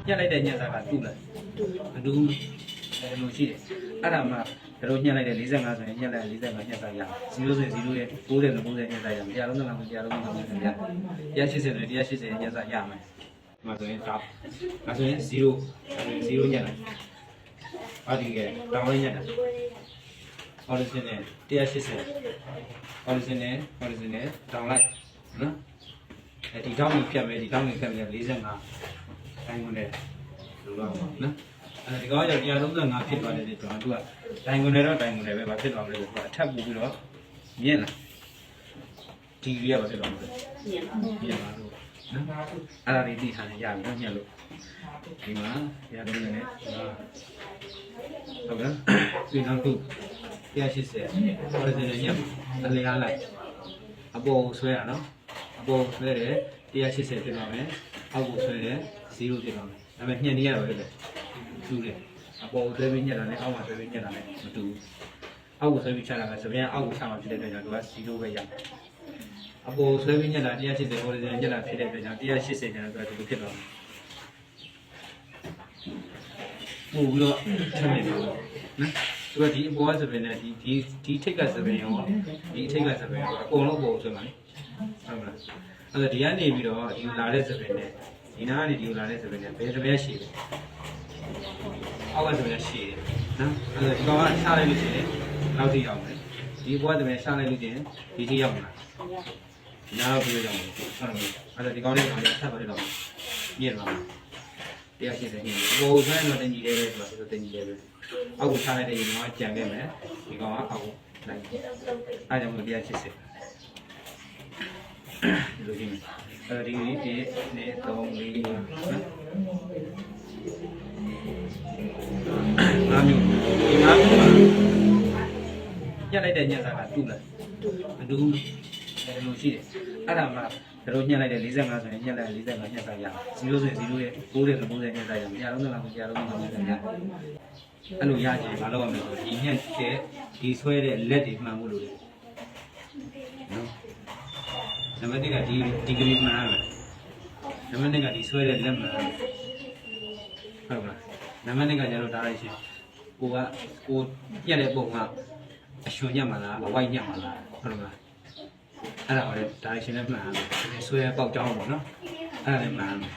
ညက်လိုက်တဲ့ညက်စားကတူလားမတူဘူးလိုရှိတယ်အဲ့ဒါမှတို့ညက်လိုက်တဲ့45ဆိုရင်ညက်လိုက်45ညက်စားရ0ဆိုရင်0ရဲ့90ဆို90ညက်စားရမယ်100လုံးက100လုံးက100ညက်180ဆိုရင်180ညက်စားရမယ်ဒီမှာဆိုရင်တောင်းဒါဆိုရင်0ညက်လိုက်ဘာဒီကဲတောင်းလေးညက်တာအော်ဒီစင်းနဲ့180အော်ဒီစင်းနဲ့တောင်းလိုက်နော်ဒီတောင်းကြီးဖြတ်မယ်ဒီတောင်းကြီးဖြတ်မယ်45တိုင်းကုန်တယ်လို့တော့နော်အဲဒီကောင်ကြောင့်135ဖြစ်သွားတယ်ဒီတော့သူကတိုင်းကုန်တယ်တော့တိုင်းကုန်တယ်ပဲဘာဖြစ်သွားမလဲဆိုတော့အထက်ပို့ပြီးတော့မြင့်လာဒီကြီးကဘာဖြစ်သွားမလဲမြင့်လာလို့နော်အဲ့ဒါလေးသိထားနေရပြီနော်ညက်လို့ဒီမှာ130နဲ့ဟုတ်ကဲ့ဒီနောက်ခု180ဟောဒီနေညက်အလျားလိုက်အပေါ်ဆွဲရနော်အပေါ်ဆွဲတယ်180ဖြစ်သွားမယ်အောက်ကိုဆွဲတယ်0ဖြစ်သွားမယ်ဒါပေမဲ့ညှက်နေရတော့လေတူတယ်အပေါ်ဆွဲပြီးညှက်တာနဲ့အောက်မှာဆွဲပြီးညှက်တာနဲ့မတူဘူးအောက်ကိုဆွဲပြီးချတာကစပြန်အောက်ကိုချမှာဖြစ်တဲ့အတွက်ကြောင့်သူက0ပဲရအပေါ်ဆွဲပြီးညှက်တာ180ဟောဒီညှက်တာဖြစ်တဲ့အတွက်ကြောင့်180ကျန်တော့သူကဒီလိုဖြစ်သွားတယ်ပို့ပြီးတော့ထပ်နေတယ်နော်သူကဒီအပေါ်ကစပင်နဲ့ဒီထိတ်ကစပင်ရောဒီထိတ်ကစပင်ရောအကုန်လုံးပေါ်ဆွဲမှာလေဟုတ်မလားအဲ့တော့ဒီကနေပြီးတော့ဒီလာတဲ့စပင်နဲ့ဒီနားကနေဒီလာတဲ့စပင်နဲ့ဘယ်စပင်ရှိလဲအောက်ကစပင်ရှိတယ်နော်အဲ့တော့ဒီကောင်ကရှားလိုက်လို့ရှိရင်နောက်ထိရောက်မယ်ဒီအပေါ်ကစပင်ရှားလိုက်လို့ရှိရင်ဒီထိရောက်မှာဒီနားကိုပြောရအောင်ဟုတ်တယ်အဲ့တော့ဒီကောင်လေးကထပ်ပါတယ်တော့ညစ်ပါ180ညစ်ဘောဆွဲတော့တင်ကြီးလေးပဲဆိုတော့တင်ကြီးလေးပဲအောက်ကိုထားလိုက်တဲ့ရေကကြံခဲ့မယ်ဒီကောင်ကအောက်ကိုလိုက်အားကြောင့်180ဒီလိုကြီးအဲဒီ1 2 3 4 5မျိုးဒီ5မျိုးညက်လိုက်တဲ့ညက်စားကတူလားမတူဘူးလိုရှိတယ်အဲ့ဒါမှတို့ညက်လိုက်တဲ့45ဆိုရင်ညက်လိုက်45ညက်စားရ0ဆိုရင်0ရဲ့90ဆို90ညက်စားရ100လုံးက100လုံးက100ညက်စားရအဲ့လိုရချင်ဘာလုပ်ရမလဲဆိုဒီညက်တဲ့ဒီဆွဲတဲ့လက်တွေမှန်ဖို့လိုတယ်နော်နံပါတ်1ကဒီကလေးမှန်ရမယ်နံပါတ်2ကဒီဆွဲတဲ့လက်မှန်ရမယ်ဟုတ်ကဲ့နံပါတ်2ကကျတော့ဒါလိုက်ရှင်ကိုညက်တဲ့ပုံကအရွှန်ညက်မှာလားအဝိုက်ညက်မှာလားဟုတ်ကဲ့အဲ့ဒါလည်းဒါရှင်လည်းမှန်ရမယ်ဆွဲပေါက်ကြောင်းပေါ့နော်အဲ့ဒါလည်းမှန်ရမယ်